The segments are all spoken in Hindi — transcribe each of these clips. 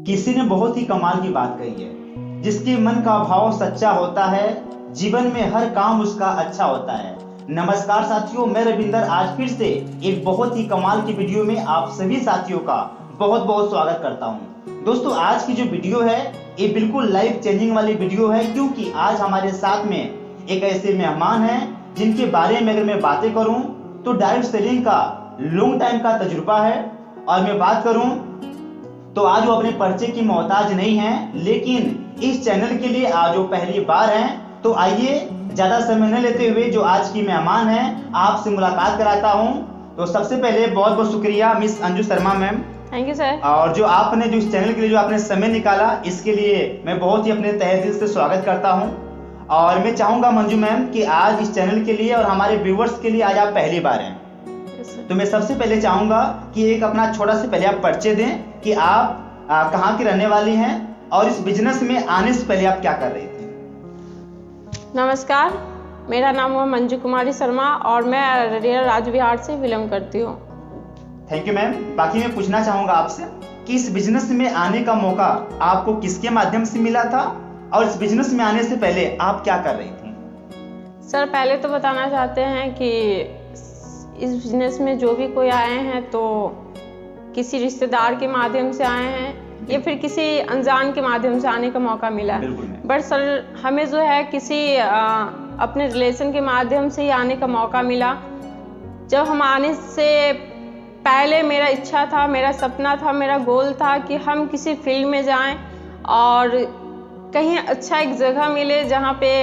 किसी ने बहुत ही कमाल की बात कही है, जिसके मन का भाव सच्चा होता है, जीवन में हर काम उसका अच्छा होता है। नमस्कार साथियों, मैं रविंदर आज फिर से एक बहुत ही कमाल की वीडियो में आप सभी साथियों का बहुत बहुत स्वागत करता हूं। दोस्तों, आज की जो वीडियो है ये बिल्कुल लाइफ चेंजिंग वाली वीडियो है, क्योंकि आज हमारे साथ में एक ऐसे मेहमान हैं जिनके बारे में अगर मैं बातें करूं तो डायरेक्ट सेलिंग का लॉन्ग टाइम का तजुर्बा है। और मैं बात करूं तो आज वो अपने परिचय की मोहताज नहीं है, लेकिन इस चैनल के लिए आज वो पहली बार हैं। तो आइए ज्यादा समय न लेते हुए जो आज की मेहमान हैं आपसे मुलाकात कराता हूं। तो सबसे पहले बहुत बहुत शुक्रिया miss Anju Sharma ma'am. Thank you sir. और जो आपने जो इस चैनल के लिए जो आपने समय निकाला, इसके लिए मैं बहुत ही अपने तहे दिल से स्वागत करता हूं। और मैं चाहूंगा मंजू मैम कि आज इस चैनल के लिए और हमारे व्यूवर्स के लिए आज आप पहली बार हैं। तो मैं सबसे पहले चाहूंगा कि एक अपना छोटा सा पहले आप परिचय दें कि आप कहाँ की रहने वाली हैं और इस बिजनेस में आने से पहले आप क्या कर रही थी। नमस्कार, मेरा नाम है मंजू कुमारी शर्मा और मैं अररिया राजविहार से बिलोंग करती हूँ। Thank you ma'am. बाकी मैं पूछना चाहूंगा आपसे कि इस बिजनेस में आने का मौका आपको किसके माध्यम से मिला था और इस बिजनेस में आने से पहले आप क्या कर रही थी। सर, पहले तो बताना चाहते हैं कि इस बिजनेस में जो भी कोई आए हैं तो किसी रिश्तेदार के माध्यम से आए हैं या फिर किसी अनजान के माध्यम से आने का मौका मिला। बट सर, हमें जो है किसी अपने रिलेशन के माध्यम से ही आने का मौका मिला। जब हम आने से पहले मेरा इच्छा था, मेरा सपना था, मेरा गोल था कि हम किसी फील्ड में जाएं और कहीं अच्छा एक जगह मिले जहाँ पे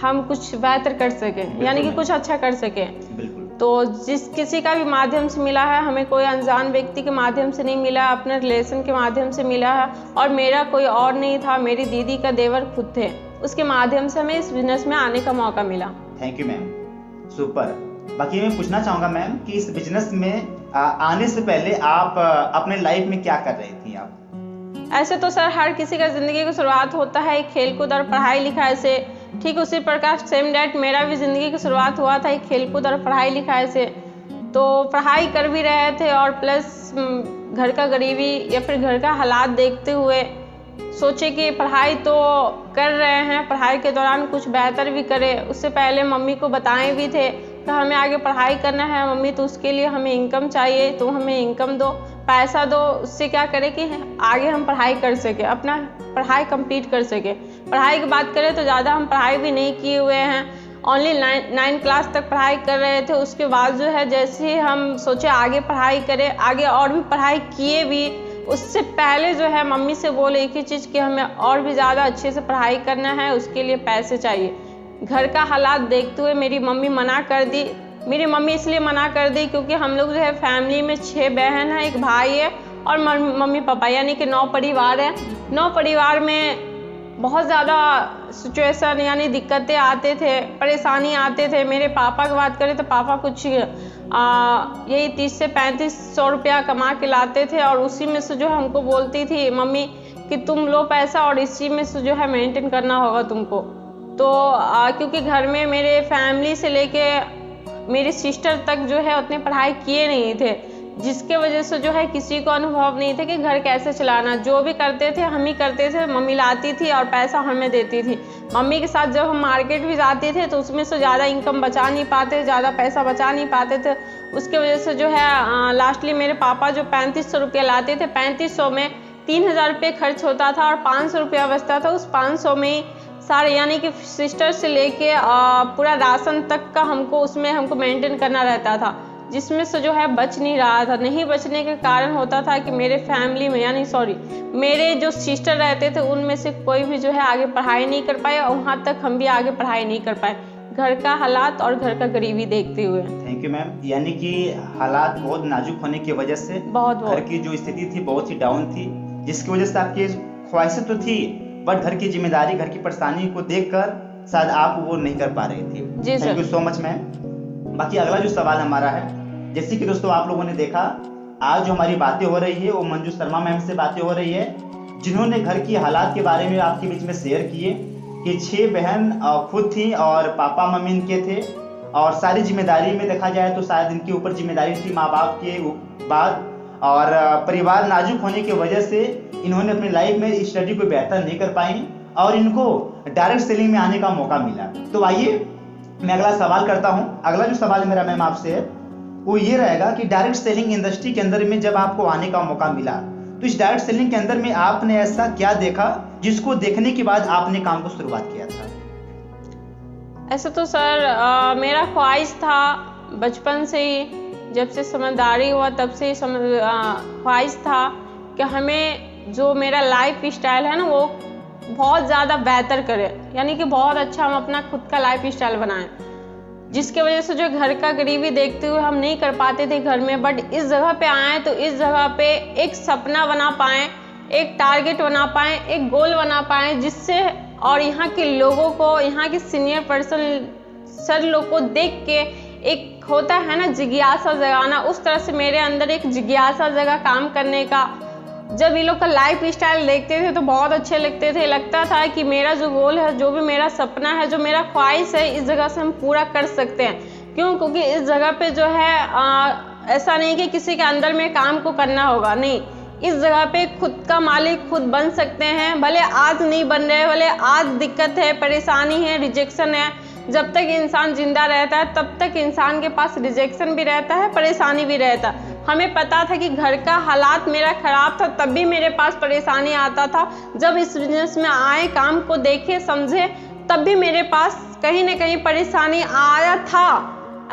हम कुछ बेहतर कर सकें, यानी कि कुछ अच्छा कर सकें। तो जिस किसी का भी माध्यम से मिला है, हमें कोई अनजान व्यक्ति के माध्यम से नहीं मिला, अपने रिलेशन के माध्यम से मिला है। और मेरा कोई और नहीं था, मेरी दीदी का देवर खुद थे, उसके माध्यम से हमें इस बिजनेस में आने का मौका मिला। Thank you ma'am, super. बाकी मैं पूछना चाहूँगा मैम कि इस बिजनेस में आने से पहले आप अपने लाइफ में क्या कर रही थी आप। ऐसे तो सर हर किसी का ज़िंदगी की शुरुआत होता है एक खेलकूद और पढ़ाई लिखाई से, ठीक उसी प्रकार सेम डेट मेरा भी ज़िंदगी की शुरुआत हुआ था एक खेलकूद और पढ़ाई लिखाई से। तो पढ़ाई कर भी रहे थे और प्लस घर का गरीबी या फिर घर का हालात देखते हुए सोचे कि पढ़ाई तो कर रहे हैं, पढ़ाई के दौरान कुछ बेहतर भी करें। उससे पहले मम्मी को बताए भी थे कि हमें आगे पढ़ाई करना है मम्मी, तो उसके लिए हमें इनकम चाहिए, तो हमें इनकम दो, पैसा दो, उससे क्या करें कि आगे हम पढ़ाई कर सके, अपना पढ़ाई कंप्लीट कर सके। पढ़ाई की बात करें तो ज़्यादा हम पढ़ाई भी नहीं किए हुए हैं, ओनली 9 क्लास तक पढ़ाई कर रहे थे। उसके बाद जो है जैसे ही हम सोचे आगे पढ़ाई करें, आगे और भी पढ़ाई किए भी। उससे पहले जो है मम्मी से बोले एक ही चीज़ कि हमें और भी ज़्यादा अच्छे से पढ़ाई करना है, उसके लिए पैसे चाहिए। घर का हालात देखते हुए मेरी मम्मी मना कर दी। मेरी मम्मी इसलिए मना कर दी क्योंकि हम लोग जो है फैमिली में 6 बहन है, एक भाई है और मम्मी पापा, यानी कि 9 परिवार है। 9 परिवार में बहुत ज़्यादा सिचुएशन यानी दिक्कतें आते थे, परेशानी आते थे। मेरे पापा की बात करें तो पापा कुछ यही 30 से 3500 रुपया कमा के लाते थे और उसी में से जो हमको बोलती थी मम्मी कि तुम लो पैसा और इसी में से जो है मेंटेन करना होगा तुमको। तो क्योंकि घर में मेरे फैमिली से लेके मेरी सिस्टर तक जो है उतने पढ़ाई किए नहीं थे, जिसके वजह से जो है किसी को अनुभव नहीं था कि घर कैसे चलाना। जो भी करते थे हम ही करते थे, मम्मी लाती थी और पैसा हमें देती थी। मम्मी के साथ जब हम मार्केट भी जाते थे तो उसमें से ज़्यादा इनकम बचा नहीं पाते, ज़्यादा पैसा बचा नहीं पाते थे। उसके वजह से जो है लास्टली मेरे पापा जो 3500 रुपया लाते थे, 3500 में 3000 रुपये खर्च होता था और 500 रुपया बचता था। उस 500 में सारे यानी कि सिस्टर से लेके पूरा राशन तक का हमको मेंटेन करना रहता था, जिसमें से जो है बच नहीं रहा था। नहीं बचने के कारण होता था कि मेरे फैमिली में मेरे जो सिस्टर रहते थे उनमें से कोई भी जो है आगे पढ़ाई नहीं कर पाए और वहाँ तक हम भी आगे पढ़ाई नहीं कर पाए, घर का हालात और घर का गरीबी देखते हुए। Thank you ma'am. यानी कि हालात बहुत नाजुक होने की वजह से बहुत घर की जो स्थिति थी बहुत ही डाउन थी, जिसकी वजह से आपकी ख्वाहिशें तो थी बट घर की जिम्मेदारी, घर की परेशानी को देखकर शायद आप वो नहीं कर पा रही थी। जी sir. Thank you so much ma'am. बाकी अगला जो सवाल हमारा है, जैसे कि दोस्तों आप लोगों ने देखा आज जो हमारी बातें हो रही है वो मंजू शर्मा मैम से बातें हो रही है, जिन्होंने घर की हालात के बारे में आपके बीच में शेयर किए कि 6 बहन खुद थी और पापा मम्मी इनके थे और सारी जिम्मेदारी में देखा जाए तो शायद इनके ऊपर जिम्मेदारी थी माँ बाप के बाद और परिवार नाजुक होने की वजह से इन्होंने अपनी लाइफ में स्टडी को बेहतर नहीं कर पाई और इनको डायरेक्ट सेलिंग में आने का मौका मिला। तो आइए मैं अगला सवाल करता हूँ। अगला जो सवाल मेरा मैम आपसे है वो ये रहेगा कि डायरेक्ट सेलिंग इंडस्ट्री के अंदर में जब आपको आने का मौका मिला तो इस डायरेक्ट सेलिंग के अंदर में आपने ऐसा क्या देखा जिसको देखने के बाद आपने काम को शुरुआत किया था? ऐसे तो सर मेरा ख्वाहिश था बचपन से ही, जब से समझदारी हुआ तब से ही ख्वाहिश था कि हमें जो मेरा लाइफ स्टाइल है ना वो बहुत ज़्यादा बेहतर करे, यानी कि बहुत अच्छा हम अपना खुद का लाइफ स्टाइल बनाएं, जिसके वजह से जो घर का गरीबी देखते हुए हम नहीं कर पाते थे घर में, बट इस जगह पे आए तो इस जगह पे एक सपना बना पाएँ, एक टारगेट बना पाएँ, एक गोल बना पाएँ, जिससे और यहाँ के लोगों को, यहाँ के सीनियर पर्सन सर लोग को देख के एक होता है ना जिज्ञासा जगाना, उस तरह से मेरे अंदर एक जिज्ञासा जगा काम करने का। जब ये लोग का लाइफ स्टाइल देखते थे तो बहुत अच्छे लगते थे, लगता था कि मेरा जो गोल है, जो भी मेरा सपना है, जो मेरा ख्वाहिश है, इस जगह से हम पूरा कर सकते हैं। क्यों? क्योंकि इस जगह पे जो है ऐसा नहीं कि किसी के अंदर में काम को करना होगा, नहीं, इस जगह पे खुद का मालिक खुद बन सकते हैं। भले आज नहीं बन रहे, भले आज दिक्कत है, परेशानी है, रिजेक्शन है, जब तक इंसान जिंदा रहता है तब तक इंसान के पास रिजेक्शन भी रहता है, परेशानी भी रहता है। हमें पता था कि घर का हालात मेरा खराब था, तब भी मेरे पास परेशानी आता था। जब इस बिजनेस में आए, काम को देखे, समझे, तब भी मेरे पास कहीं ना कहीं परेशानी आया था।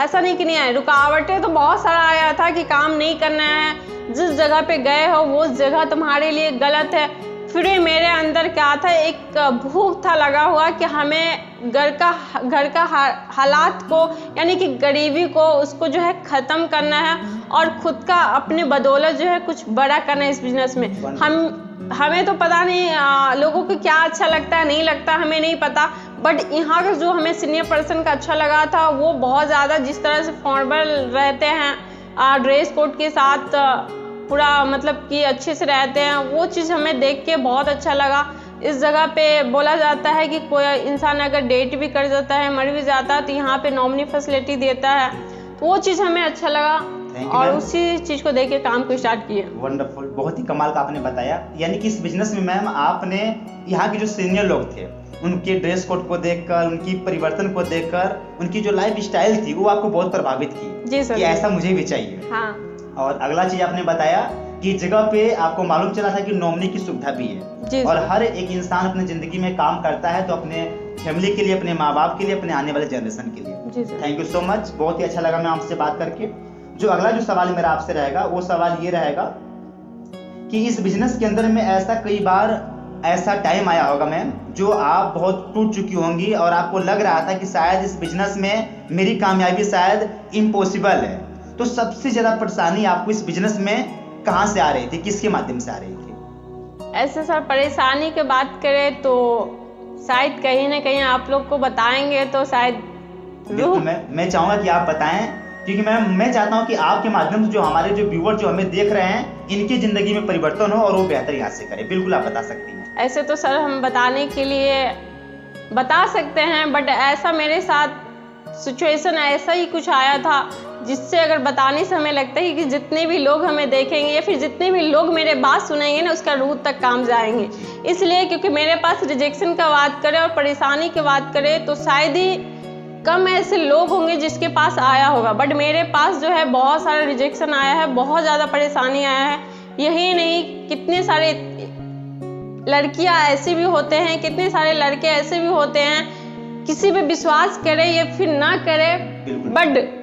ऐसा नहीं कि नहीं आया, रुकावटें तो बहुत सारा आया था कि काम नहीं करना है, जिस जगह पे गए हो वो जगह तुम्हारे लिए गलत है। फिर मेरे अंदर क्या था, एक भूख था लगा हुआ कि हमें घर का हालात को, यानी कि गरीबी को, उसको जो है ख़त्म करना है और खुद का अपने बदौलत जो है कुछ बड़ा करना है इस बिजनेस में। हमें तो पता नहीं लोगों को क्या अच्छा लगता है, नहीं लगता, हमें नहीं पता, बट यहाँ का जो हमें सीनियर पर्सन का अच्छा लगा था वो बहुत ज़्यादा, जिस तरह से फॉर्मल रहते हैं, ड्रेस कोड के साथ पूरा मतलब कि अच्छे से रहते हैं, वो चीज़ हमें देख के बहुत अच्छा लगा। इस जगह पे बोला जाता है कि कोई इंसान अगर डेट भी कर जाता है, मर भी जाता है, तो यहाँ पे नॉमिनी फैसिलिटी देता है, तो वो चीज़ हमें अच्छा लगा और उसी चीज़ को देख के काम को स्टार्ट किए। वंडरफुल, बहुत ही कमाल का आपने बताया। यानी कि इस बिजनेस में मैम आपने यहाँ के जो सीनियर लोग थे उनके ड्रेस कोड को देखकर, उनकी परिवर्तन को देखकर, उनकी जो लाइफ स्टाइल थी वो आपको बहुत प्रभावित की। जी सर, कि ऐसा मुझे भी चाहिए। हाँ। और अगला चीज आपने बताया कि जगह पे आपको मालूम चला था कि नॉमिनी की सुविधा भी है और हर एक इंसान अपनी जिंदगी में काम करता है तो अपने फैमिली के लिए, अपने माँ बाप के लिए, अपने आने वाले जनरेशन के लिए। थैंक यू सो मच, बहुत ही अच्छा लगा मैं आपसे बात करके। जो अगला जो सवाल मेरा आपसे रहेगा वो सवाल ये रहेगा कि इस बिजनेस के अंदर में ऐसा कई बार ऐसा टाइम आया होगा मैम जो आप बहुत टूट चुकी होंगी और आपको लग रहा था कि शायद इस बिजनेस में मेरी कामयाबी शायद इम्पॉसिबल है, तो सबसे ज्यादा परेशानी आपको इस बिजनेस में कहाँ से आ रही थी, किसके माध्यम से आ रही थी? ऐसे सर परेशानी की बात करें तो शायद कहीं ना कहीं आप लोग को बताएंगे तो शायद मैं चाहूंगा कि आप बताएं, क्योंकि मैं चाहता हूं कि आपके माध्यम से जो हमारे जो व्यूअर जो हमें देख रहे हैं इनकी जिंदगी में परिवर्तन हो और वो बेहतर यहाँ से करें। बिल्कुल आप बता सकती हैं। ऐसे तो सर हम बताने के लिए बता सकते हैं, बट ऐसा मेरे साथ सिचुएशन ऐसा ही कुछ आया था जिससे अगर बताने से हमें लगता है कि जितने भी लोग हमें देखेंगे या फिर जितने भी लोग मेरे बात सुनेंगे ना उसका रूट तक काम जाएंगे। इसलिए क्योंकि मेरे पास रिजेक्शन का बात करें और परेशानी की बात करें तो शायद ही कम ऐसे लोग होंगे जिसके पास आया होगा, बट मेरे पास जो है बहुत सारा रिजेक्शन आया है, बहुत ज़्यादा परेशानी आया है। यही नहीं, कितने सारे लड़कियां ऐसे भी होते हैं, कितने सारे लड़के ऐसे भी होते हैं, किसी पे विश्वास करे या फिर ना करे, बट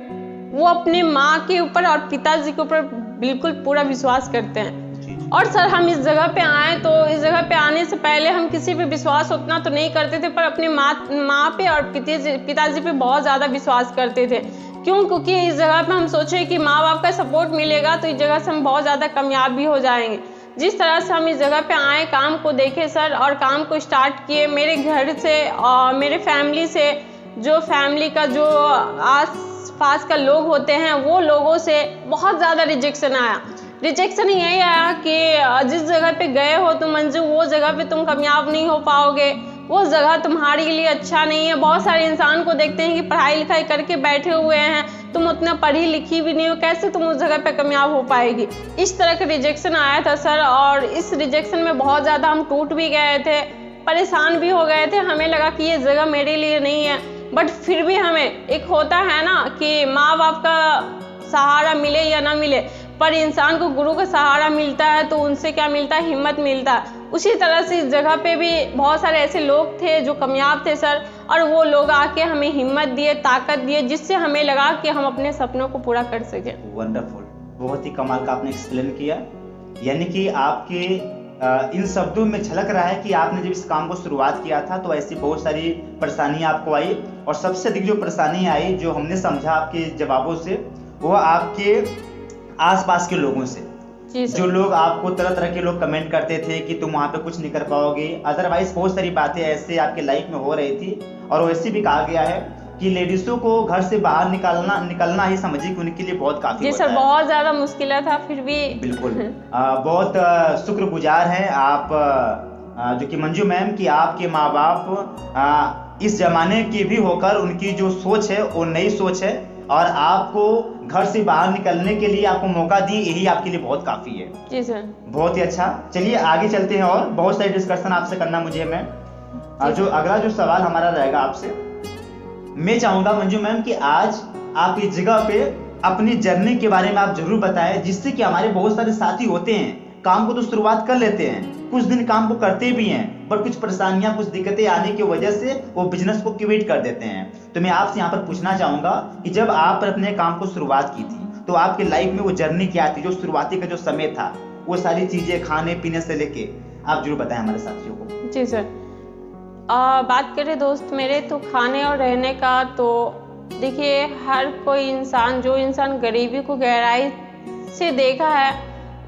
वो अपने माँ के ऊपर और पिताजी के ऊपर बिल्कुल पूरा विश्वास करते हैं। और सर हम इस जगह पे आए तो इस जगह पे आने से पहले हम किसी पे विश्वास उतना तो नहीं करते थे, पर अपने माँ पे और पिताजी पे बहुत ज़्यादा विश्वास करते थे। क्यों? क्योंकि इस जगह पे हम सोचे कि माँ बाप का सपोर्ट मिलेगा तो इस जगह से हम बहुत ज़्यादा कामयाब भी हो जाएंगे। जिस तरह से हम इस जगह पे आए, काम को देखे सर और काम को स्टार्ट किए, मेरे घर से और मेरे फैमिली से, जो फैमिली का जो आस पास का लोग होते हैं वो लोगों से बहुत ज़्यादा रिजेक्शन आया। रिजेक्शन यही आया कि जिस जगह पे गए हो तुम मंजू, वो जगह पे तुम कामयाब नहीं हो पाओगे, वो जगह तुम्हारे लिए अच्छा नहीं है। बहुत सारे इंसान को देखते हैं कि पढ़ाई लिखाई करके बैठे हुए हैं, तुम उतना पढ़ी लिखी भी नहीं हो, कैसे तुम उस जगह पे कामयाब हो पाएगी। इस तरह का रिजेक्शन आया था सर, और इस रिजेक्शन में बहुत ज़्यादा हम टूट भी गए थे, परेशान भी हो गए थे। हमें लगा कि ये जगह मेरे लिए नहीं है, बट फिर भी हमें एक होता है ना कि माँ बाप का सहारा मिले या ना मिले, पर इंसान को गुरु का सहारा मिलता है तो उनसे क्या मिलता है, हिम्मत मिलता है। उसी तरह से इस जगह पे भी बहुत सारे ऐसे लोग थे जो कामयाब थे सर, और वो लोग आके हमें हिम्मत दिए, ताकत दिए, जिससे हमें लगा कि हम अपने सपनों को पूरा कर सकें। वंडरफुल, बहुत ही कमाल का आपने एक्सप्लेन किया। यानी कि आपके इन शब्दों में झलक रहा है कि आपने जब इस काम को शुरुआत किया था तो ऐसी बहुत सारी परेशानियां आपको आई, और सबसे अधिक जो परेशानी आई, जो हमने समझा आपके जवाबों से, वो आपके आसपास के लोगों से। जो लोग आपको तरह तरह के लोग कमेंट करते थे कि तुम वहाँ पे कुछ नहीं कर पाओगे, अदरवाइज बहुत सारी बातें ऐसे आपके लाइफ में हो रही थी। और वैसे भी कहा गया है कि लेडीजों को घर से बाहर निकलना ही समझिए कि उनके लिए बहुत काफी होता है। बहुत ज्यादा मुश्किल था, फिर भी बिल्कुल बहुत शुक्रगुजार हैं आप, जो कि मंजू मैम, कि आपके माँ बाप इस जमाने के भी होकर उनकी जो सोच है वो नई सोच है, और आपको घर से बाहर निकलने के लिए आपको मौका दी, यही आपके लिए बहुत काफी है। जी सर, बहुत ही अच्छा। चलिए आगे चलते हैं, और बहुत सारी डिस्कशन आपसे करना मुझे मैं। जो अगला जो सवाल हमारा रहेगा आपसे, मैं चाहूंगा मंजू मैम कि आज आप इस जगह पे अपनी जर्नी के बारे में आप जरूर बताएं, जिससे कि हमारे बहुत सारे साथी होते हैं, काम को तो शुरुआत कर लेते हैं, कुछ दिन काम को करते भी हैं, पर कुछ परेशानियां, कुछ दिक्कतें आने की वजह से वो बिजनेस को क्विट कर देते हैं। तो मैं आपसे यहाँ पर पूछना चाहूंगा कि जब आप अपने काम को शुरुआत की थी तो आपके लाइफ में वो जर्नी क्या थी, जो शुरुआती का जो समय था, वो सारी चीजें खाने पीने से लेके आप जरूर बताएं हमारे साथियों को। जी सर, बात करें दोस्त मेरे तो खाने और रहने का, तो देखिए हर कोई इंसान, जो इंसान गरीबी को गहराई से देखा है,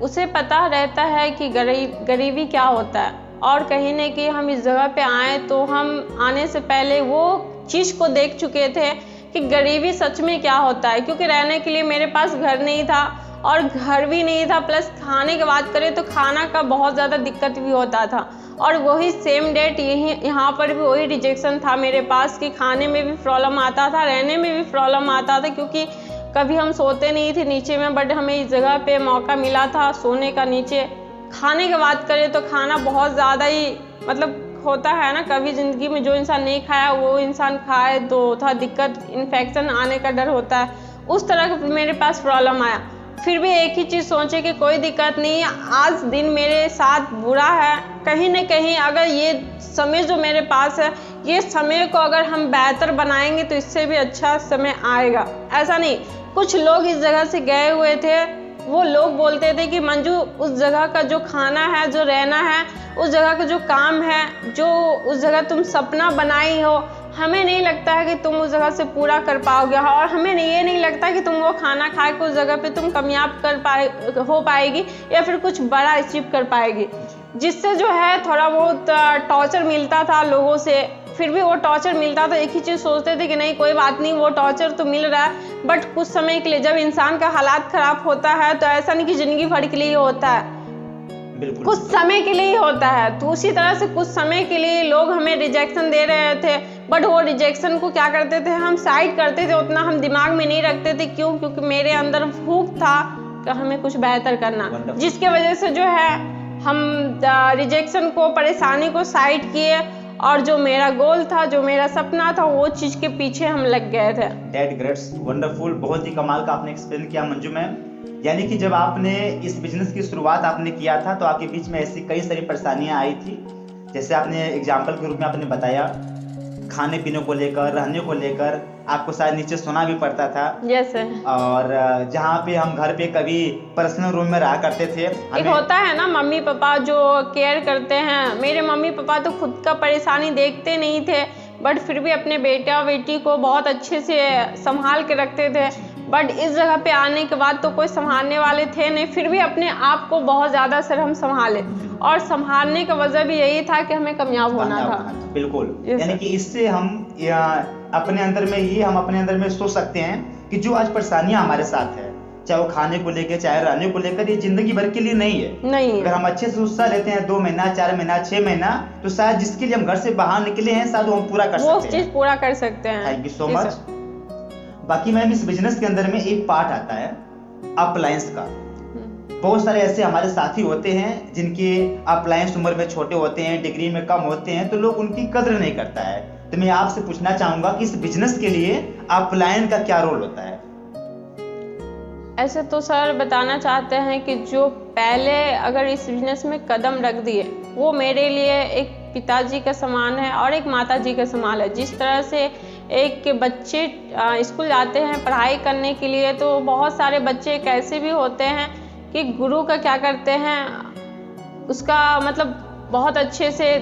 उसे पता रहता है कि गरीबी क्या होता है। और कहीं न कहीं हम इस जगह पे आए तो हम आने से पहले वो चीज़ को देख चुके थे कि गरीबी सच में क्या होता है, क्योंकि रहने के लिए मेरे पास घर नहीं था और घर भी नहीं था, प्लस खाने की बात करें तो खाना का बहुत ज़्यादा दिक्कत भी होता था। और वही सेम डेट यहाँ पर भी वही रिजेक्शन था मेरे पास कि खाने में भी प्रॉब्लम आता था, रहने में भी प्रॉब्लम आता था, क्योंकि कभी हम सोते नहीं थे नीचे में, बट हमें इस जगह पे मौका मिला था सोने का नीचे। खाने की बात करें तो खाना बहुत ज़्यादा ही मतलब होता है ना, कभी ज़िंदगी में जो इंसान नहीं खाया वो इंसान खाए तो थोड़ा दिक्कत, इन्फेक्शन आने का डर होता है, उस तरह का मेरे पास प्रॉब्लम आया। फिर भी एक ही चीज़ सोचे कि कोई दिक्कत नहीं, आज दिन मेरे साथ बुरा है, कहीं न कहीं अगर ये समय जो मेरे पास है, ये समय को अगर हम बेहतर बनाएंगे तो इससे भी अच्छा समय आएगा। ऐसा नहीं, कुछ लोग इस जगह से गए हुए थे, वो लोग बोलते थे कि मंजू उस जगह का जो खाना है, जो रहना है, उस जगह का जो काम है, जो उस जगह तुम सपना बनाई हो, हमें नहीं लगता है कि तुम उस जगह से पूरा कर पाओगे, और हमें ये नहीं लगता कि तुम वो खाना खा के उस जगह पे तुम कामयाब हो पाएगी या फिर कुछ बड़ा अचीव कर पाएगी। जिससे जो है थोड़ा बहुत टॉर्चर मिलता था लोगों से, फिर भी वो टॉर्चर मिलता था, एक ही चीज़ सोचते थे कि नहीं कोई बात नहीं, वो टॉर्चर तो मिल रहा है, बट कुछ समय के लिए। जब इंसान का हालात खराब होता है तो ऐसा नहीं कि जिंदगी भर के लिए होता है, कुछ समय के लिए ही होता है। तो उसी तरह से कुछ समय के लिए लोग हमें रिजेक्शन दे रहे थे, बट वो रिजेक्शन को क्या करते थे, हम साइड करते थे, उतना हम दिमाग में नहीं रखते थे। क्यों? क्योंकि मेरे अंदर भूख था कि हमें कुछ बेहतर करना, जिसके वजह से जो है हम रिजेक्शन को, परेशानी को साइड किए, और जो मेरा गोल था, जो मेरा सपना था, वो चीज के पीछे हम लग गए थे। दैट ग्रेट्स, वंडरफुल, बहुत ही कमाल का आपने एक्सप्लेन किया मंजू मैम। यानी कि जब आपने इस बिजनेस की शुरुआत आपने किया था तो आपके बीच में ऐसी कई सारी परेशानियां आई थी, जैसे आपने एग्जाम्पल के रूप में आपने बताया, खाने पीने को लेकर, रहने को लेकर, आपको शायद नीचे सोना भी पड़ता था। Yes sir. और जहाँ पे हम घर पे कभी पर्सनल रूम में रहा करते थे, एक होता है ना मम्मी पापा जो केयर करते हैं, मेरे मम्मी पापा तो खुद का परेशानी देखते नहीं थे, बट फिर भी अपने बेटा बेटी को बहुत अच्छे से संभाल के रखते थे। बट इस जगह पे आने के बाद तो कोई संभालने वाले थे नहीं, फिर भी अपने आप को बहुत ज़्यादा सर हम संभाले, और संभालने का वजह भी यही था कि हमें कामयाब होना था। बिल्कुल, यानी कि इससे हम अपने अंदर में ही हम अपने अंदर में सोच सकते हैं कि जो आज परेशानियां हमारे साथ है, चाहे वो खाने को लेकर, चाहे रहने को लेकर, ये जिंदगी भर के लिए नहीं है। अगर हम अच्छे से उत्साह लेते हैं 2 महीना, 4 महीना, 6 महीना, तो शायद जिसके लिए हम घर से बाहर निकले हैं शायद हम पूरा कर सकते हैं, वो चीज पूरा कर सकते हैं। Thank you so much. बाकी मैम इस बिजनेस के अंदर में एक पार्ट आता है अप्लायंस का। बहुत सारे ऐसे हमारे साथी होते हैं जिनके अप्लायंस उम्र में छोटे होते हैं, डिग्री में कम होते हैं, तो लोग उनकी कद्र नहीं करता है। तो मैं आपसे पूछना चाहूंगा कि इस बिजनेस के लिए अप्लायन का क्या रोल होता है? ऐसे तो सर बताना चाहते हैं कि जो पहले अगर इस बिजनेस में कदम रख दिए वो मेरे लिए एक पिताजी का समान है और एक माताजी का समान है। जिस तरह से एक बच्चे स्कूल जाते हैं पढ़ाई करने के लिए, तो बहुत सारे बच्चे कैसे भी होते हैं कि गुरु का क्या करते हैं, उसका मतलब बहुत अच्छे से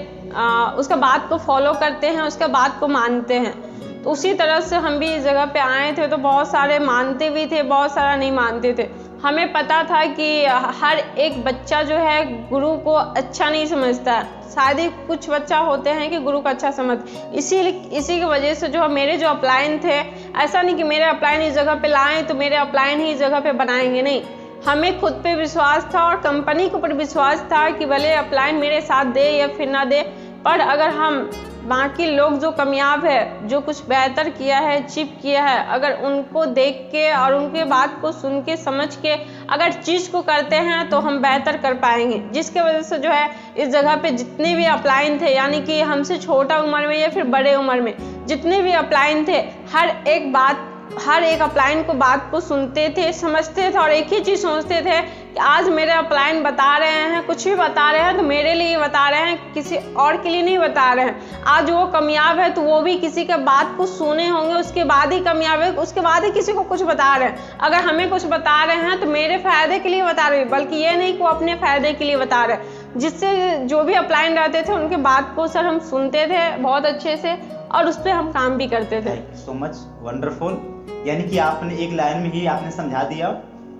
उसका बात को फॉलो करते हैं, उसका बात को मानते हैं। तो उसी तरह से हम भी इस जगह पे आए थे, तो बहुत सारे मानते भी थे, बहुत सारा नहीं मानते थे। हमें पता था कि हर एक बच्चा जो है गुरु को अच्छा नहीं समझता, शायद ही कुछ बच्चा होते हैं कि गुरु को अच्छा समझ। इसी की वजह से जो मेरे जो अपलायन थे, ऐसा नहीं कि मेरे अपलायन इस जगह पे लाएं तो मेरे अपलायन ही इस जगह पे बनाएंगे, नहीं। हमें खुद पे विश्वास था और कंपनी के ऊपर विश्वास था कि भले अपलायन मेरे साथ दे या फिर ना दे, पर अगर हम बाकी लोग जो कामयाब है, जो कुछ बेहतर किया है, अचीव किया है, अगर उनको देख के और उनके बात को सुन के समझ के अगर चीज़ को करते हैं तो हम बेहतर कर पाएंगे। जिसके वजह से जो है इस जगह पे जितने भी अपलायन थे, यानी कि हमसे छोटा उम्र में या फिर बड़े उम्र में जितने भी अपलायन थे, हर एक अपलायन को बात को सुनते थे, समझते थे और एक ही चीज़ सोचते थे कि आज मेरे अपलायन बता रहे हैं, कुछ भी बता रहे हैं तो मेरे लिए बता रहे हैं, किसी और के लिए नहीं बता रहे हैं। आज वो कामयाब है तो वो भी किसी के बात को सुने होंगे, उसके बाद ही कामयाब है, उसके बाद ही किसी को कुछ बता रहे हैं। अगर हमें कुछ बता रहे हैं तो मेरे फायदे के लिए बता रहे हैं, बल्कि ये नहीं कि वो अपने फायदे के लिए बता रहे हैं। जिससे जो भी अपलायन रहते थे उनके बात को सर हम सुनते थे बहुत अच्छे से और उस पर हम काम भी करते थे। So much wonderful. यानी कि आपने एक लाइन में ही आपने समझा दिया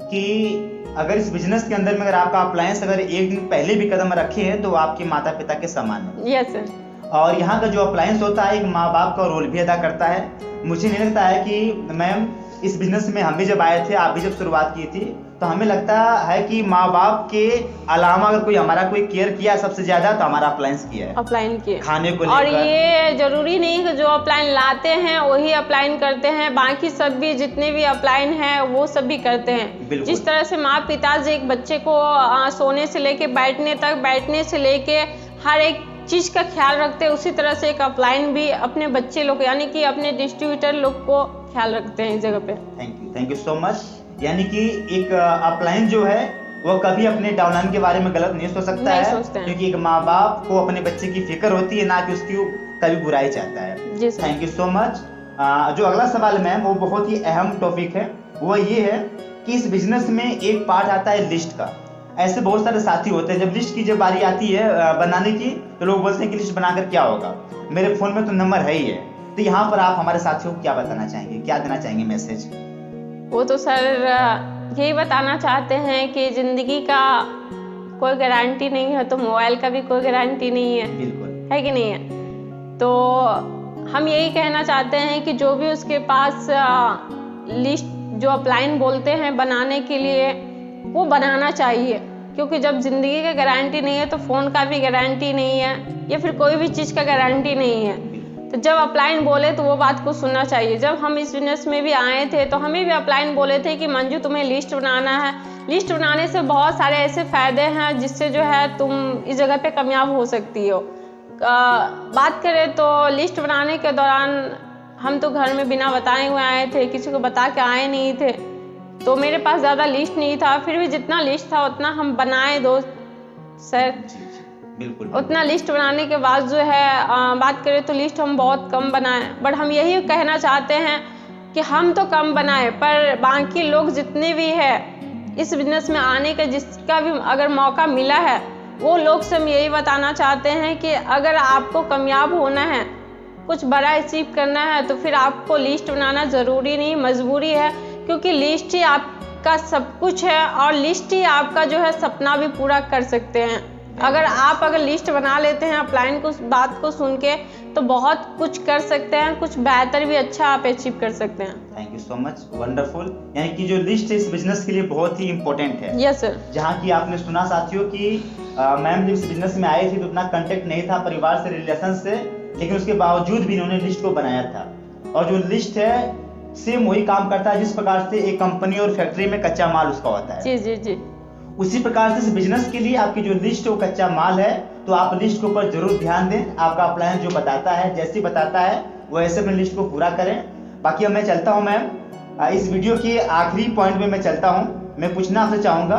कि अगर इस बिजनेस के अंदर में अगर आपका अप्लायंस अगर एक दिन पहले भी कदम रखे हैं तो आपके माता पिता के समान है। Yes sir. और यहाँ का जो अप्लायंस होता है एक माँ बाप का रोल भी अदा करता है। मुझे नहीं लगता है कि मैम इस बिजनेस में हम भी जब आए थे, आप भी जब शुरुआत की थी, तो हमें लगता है कि माँ बाप के अलावा अगर कोई हमारा कोई केयर किया सबसे ज्यादा तो हमारा अप्लायंस किया है, अप्लायन किया खाने को और लेकर। ये जरूरी नहीं कि जो अप्लायन लाते हैं वही अप्लायन करते हैं, बाकी सब भी जितने भी अप्लायन हैं वो सब भी करते हैं। जिस तरह से माँ पिताजी एक बच्चे को सोने से लेके बैठने तक, बैठने से लेके हर एक चीज का ख्याल रखते हैं, उसी तरह से एक अप्लायन भी अपने बच्चे लोग यानी कि अपने डिस्ट्रीब्यूटर लोग को ख्याल रखते हैं इस जगह पे। Thank you so much. यानी कि एक अपलायन जो है वो कभी अपने डाउनलाइन के बारे में गलत नहीं सोच सकता है, क्योंकि एक माँ बाप को अपने बच्चे की फिक्र होती है, ना कि उसकी कभी बुराई चाहता है। Thank you so much. जो अगला सवाल मैम वो बहुत ही अहम टॉपिक है, वो ये है कि इस बिजनेस में एक पार्ट आता है लिस्ट का। ऐसे बहुत सारे साथी होते हैं, जब लिस्ट की जब बारी आती है बनाने की तो लोग बोलते हैं कि लिस्ट बनाकर क्या होगा, मेरे फोन में तो नंबर है ही है। तो यहाँ पर आप हमारे साथियों को क्या बताना चाहेंगे, क्या देना चाहेंगे मैसेज? वो तो सर यही बताना चाहते हैं कि जिंदगी का कोई गारंटी नहीं है, तो मोबाइल का भी कोई गारंटी नहीं है। बिल्कुल है कि नहीं है? तो हम यही कहना चाहते हैं कि जो भी उसके पास लिस्ट जो अपलाइन बोलते हैं बनाने के लिए, वो बनाना चाहिए, क्योंकि जब जिंदगी का गारंटी नहीं है तो फ़ोन का भी गारंटी नहीं है या फिर कोई भी चीज़ का गारंटी नहीं है। तो जब अपलाइन बोले तो वो बात को सुनना चाहिए। जब हम इस बिजनेस में भी आए थे तो हमें भी अपलाइन बोले थे कि मंजू तुम्हें लिस्ट बनाना है, लिस्ट बनाने से बहुत सारे ऐसे फ़ायदे हैं जिससे जो है तुम इस जगह पे कामयाब हो सकती हो। बात करें तो लिस्ट बनाने के दौरान हम तो घर में बिना बताए हुए आए थे, किसी को बता के आए नहीं थे, तो मेरे पास ज़्यादा लिस्ट नहीं था। फिर भी जितना लिस्ट था उतना हम बनाए दोस्त सर। बिल्कुल उतना लिस्ट बनाने के बाद जो है बात करें तो लिस्ट हम बहुत कम बनाए, बट हम यही कहना चाहते हैं कि हम तो कम बनाए पर बाकी लोग जितने भी है इस बिजनेस में आने का, जिसका भी अगर मौका मिला है, वो लोग से हम यही बताना चाहते हैं कि अगर आपको कामयाब होना है, कुछ बड़ा अचीव करना है, तो फिर आपको लिस्ट बनाना ज़रूरी नहीं, मजबूरी है, क्योंकि लिस्ट ही आपका सब कुछ है और लिस्ट ही आपका जो है सपना भी पूरा कर सकते हैं। अगर लिस्ट बना लेते हैं अपलाइन को बात को सुन के, तो बहुत कुछ कर सकते हैं, कुछ बेहतर भी अच्छा आप अचीव कर सकते हैं। Thank you so much, wonderful. यानी कि जो लिस्ट है इस बिजनेस के लिए बहुत ही इम्पोर्टेंट है। Yes sir. जहाँ की आपने सुना साथियों कि मैम जब इस बिजनेस में आई थी तो उतना कांटेक्ट नहीं था परिवार से, रिलेशन से, लेकिन उसके बावजूद भी इन्होंने लिस्ट को बनाया था। और जो लिस्ट है सेम वही काम करता है जिस प्रकार से एक कंपनी और फैक्ट्री में कच्चा माल उसका होता है। जी जी जी। उसी प्रकार से इस बिजनेस के लिए आपकी जो लिस्ट वो कच्चा माल है, तो आप लिस्ट के ऊपर जरूर ध्यान दें। आपका प्लान जो बताता है, जैसे बताता है वैसे अपने लिस्ट को पूरा करें। बाकी अब मैं चलता हूँ मैम, इस वीडियो के आखिरी पॉइंट में मैं चलता हूँ। मैं पूछना आपसे चाहूँगा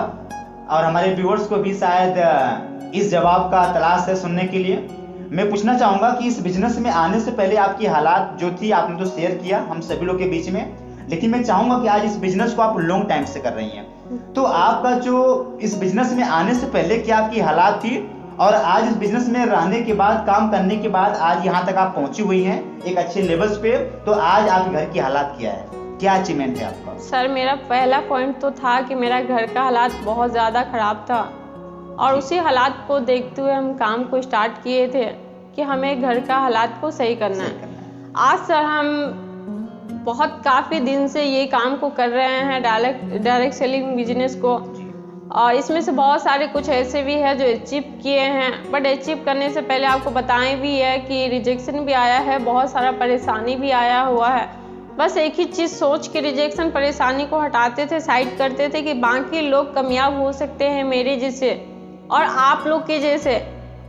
और हमारे व्यूअर्स को भी शायद इस जवाब का तलाश है सुनने के लिए। मैं पूछना चाहूँगा कि इस बिजनेस में आने से पहले आपकी हालात जो थी आपने तो शेयर किया हम सभी लोग के बीच में, लेकिन मैं चाहूँगा कि आज इस बिजनेस को आप लॉन्ग टाइम से कर रही हैं, तो आपका जो इस बिजनेस में आने से पहले क्या आपकी हालात थी और आज इस बिजनेस में रहने के बाद, काम करने के बाद आज यहाँ तक आप पहुंची हुई हैं एक अच्छे लेवल्स पे, तो आज आपके घर की हालात क्या है, क्या अचीवमेंट है आपका? सर मेरा पहला पॉइंट तो था कि मेरा घर का हालात बहुत ज़्यादा ख़राब था और उसी हालात को देखते हुए हम काम को स्टार्ट किए थे कि हमें घर का हालात को सही करना है। आज सर हम बहुत काफ़ी दिन से ये काम को कर रहे हैं, डायरेक्ट सेलिंग बिजनेस को, और इसमें से बहुत सारे कुछ ऐसे भी है जो अचीव किए हैं। बट अचीव करने से पहले आपको बताएं भी है कि रिजेक्शन भी आया है, बहुत सारा परेशानी भी आया हुआ है। बस एक ही चीज़ सोच के रिजेक्शन परेशानी को हटाते थे, साइड करते थे कि बाकी लोग कामयाब हो सकते हैं मेरे जैसे और आप लोग के जैसे,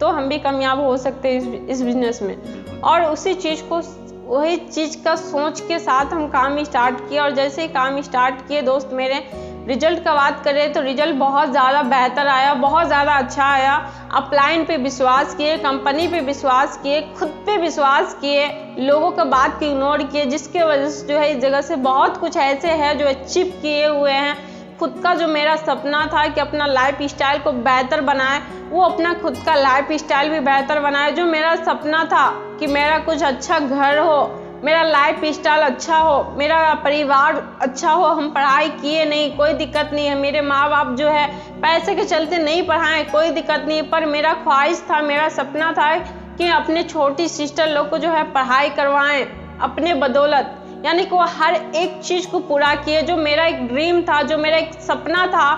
तो हम भी कामयाब हो सकते हैं इस बिजनेस में। और उसी चीज़ को, वही चीज़ का सोच के साथ हम काम स्टार्ट किया और जैसे ही काम स्टार्ट किए दोस्त मेरे, रिजल्ट का बात करें तो रिजल्ट बहुत ज़्यादा बेहतर आया, बहुत ज़्यादा अच्छा आया। अपलाइन पे विश्वास किए, कंपनी पे विश्वास किए, खुद पे विश्वास किए, लोगों का बात को इग्नोर किए, जिसके वजह से जो है इस जगह से बहुत कुछ ऐसे है जो अचीव किए हुए हैं। खुद का जो मेरा सपना था कि अपना लाइफ स्टाइल को बेहतर बनाए, वो अपना खुद का लाइफ स्टाइल भी बेहतर बनाए। जो मेरा सपना था कि मेरा कुछ अच्छा घर हो, मेरा लाइफ स्टाइल अच्छा हो, मेरा परिवार अच्छा हो, हम पढ़ाई किए नहीं, कोई दिक्कत नहीं है, मेरे माँ बाप जो है पैसे के चलते नहीं पढ़ाएं, कोई दिक्कत नहीं, पर मेरा ख्वाहिश था, मेरा सपना था कि अपने छोटी सिस्टर लोग को जो है पढ़ाई करवाएं अपने बदौलत। यानी कि वो हर एक चीज़ को पूरा किए। जो मेरा एक ड्रीम था, जो मेरा एक सपना था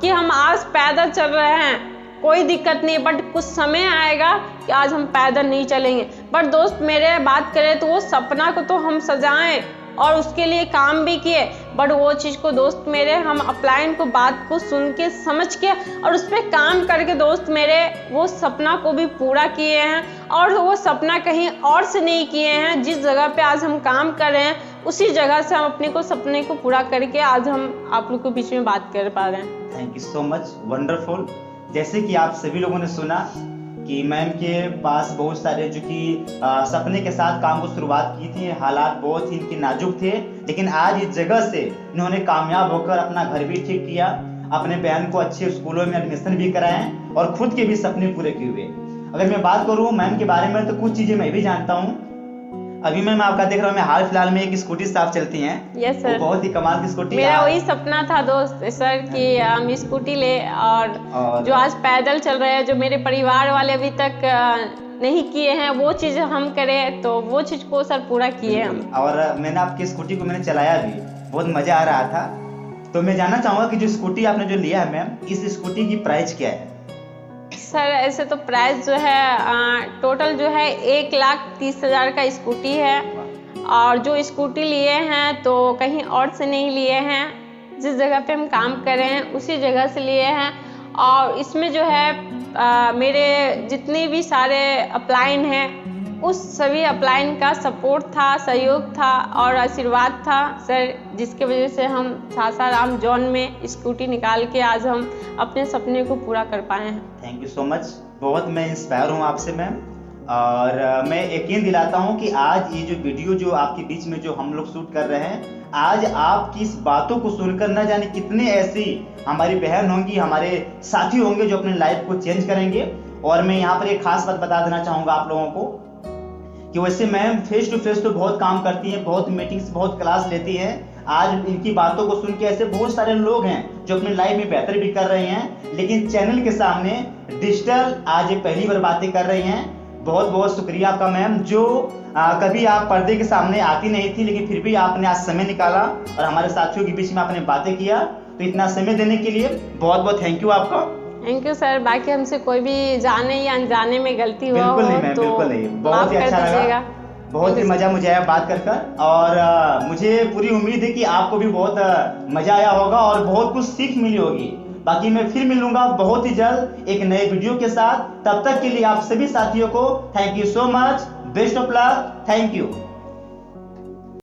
कि हम आज पैदल चल रहे हैं, कोई दिक्कत नहीं, बट कुछ समय आएगा कि आज हम पैदल नहीं चलेंगे। बट दोस्त मेरे बात करें तो वो सपना को तो हम सजाएं और उसके लिए काम भी किए, बट वो चीज़ को दोस्त मेरे हम अपलाइन को बात को सुन के समझ के और उस पर काम करके दोस्त मेरे वो सपना को भी पूरा किए हैं। और वो सपना कहीं और से नहीं किए हैं, जिस जगह पे आज हम काम कर रहे हैं उसी जगह से हम अपने को सपने को पूरा करके आज हम आप लोग के बीच में बात कर पा रहे हैं। Thank you so much, wonderful. जैसे कि आप सभी लोगों ने सुना कि मैम के पास बहुत सारे जो कि सपने के साथ काम को शुरुआत की थी, हालात बहुत ही इनके नाजुक थे, लेकिन आज इस जगह से इन्होंने कामयाब होकर अपना घर भी ठीक किया, अपने बहन को अच्छे स्कूलों में एडमिशन भी कराए और खुद के भी सपने पूरे किए हुए। अगर मैं बात करूँ मैम के बारे में तो कुछ चीजें मैं भी जानता हूँ। अभी मैम आपका देख रहा हूँ मैं हाल फिलहाल में एक स्कूटी साफ चलती हैं। यस सर, बहुत ही कमाल की स्कूटी। मेरा वही सपना था दोस्त सर कि हम स्कूटी ले और जो आज पैदल चल रहे हैं, जो मेरे परिवार वाले अभी तक नहीं किए हैं, वो चीज़ हम करें, तो वो चीज़ को सर पूरा किए हम। और मैंने आपकी स्कूटी को मैंने चलाया भी, बहुत मजा आ रहा था। तो मैं जानना चाहूँगा कि जो स्कूटी आपने जो लिया है मैम, इस स्कूटी की प्राइस क्या है? सर ऐसे तो प्राइस जो है टोटल जो है 1,30,000 का स्कूटी है, और जो स्कूटी लिए हैं तो कहीं और से नहीं लिए हैं, जिस जगह पे हम काम कर रहे हैं उसी जगह से लिए हैं। और इसमें जो है मेरे जितने भी सारे अपलाइन हैं उस सभी अपलाइन का सपोर्ट था, सहयोग था और आशीर्वाद था सर, जिसके वजह से हम सासाराम जोन में स्कूटी निकाल के आज हम अपने सपने को पूरा कर पाए हैं। थैंक यू सो मच, बहुत मैं इंस्पायर हूँ आपसे मैम, और मैं यकीन दिलाता हूँ कि आज ये जो वीडियो जो आपके बीच में जो हम लोग शूट कर रहे हैं, आज आपकी इस बातों को सुनकर न जाने कितने ऐसी हमारी बहन होंगी, हमारे साथी होंगे जो अपने लाइफ को चेंज करेंगे। और मैं यहाँ पर एक खास बात बता देना चाहूँगा आप लोगों को कि वैसे मैम फेस टू फेस तो बहुत काम करती हैं, बहुत मीटिंग्स, बहुत क्लास लेती हैं। आज इनकी बातों को सुन के ऐसे बहुत सारे लोग हैं जो अपनी लाइफ में बेहतर भी कर रहे हैं, लेकिन चैनल के सामने डिजिटल आज पहली बार बातें कर रही हैं। बहुत बहुत शुक्रिया आपका मैम, जो कभी आप पर्दे के सामने आती नहीं थी, लेकिन फिर भी आपने आज समय निकाला और हमारे साथियों के बीच में आपने बातें किया, तो इतना समय देने के लिए बहुत बहुत थैंक यू आपका। Thank you sir. बाकी हमसे कोई भी जाने या अनजाने में गलती हुआ हो बिल्कुल नहीं मैम, बिल्कुल नहीं, बहुत ही अच्छा लगा। बहुत ही मजा मुझे आया बात कर कर, और मुझे पूरी उम्मीद है कि आपको भी बहुत मजा आया होगा और बहुत कुछ सीख मिली होगी। बाकी मैं फिर मिलूंगा बहुत ही जल्द एक नए वीडियो के साथ। तब तक के लिए आप सभी साथियों को thank you so much, best of luck, thank you.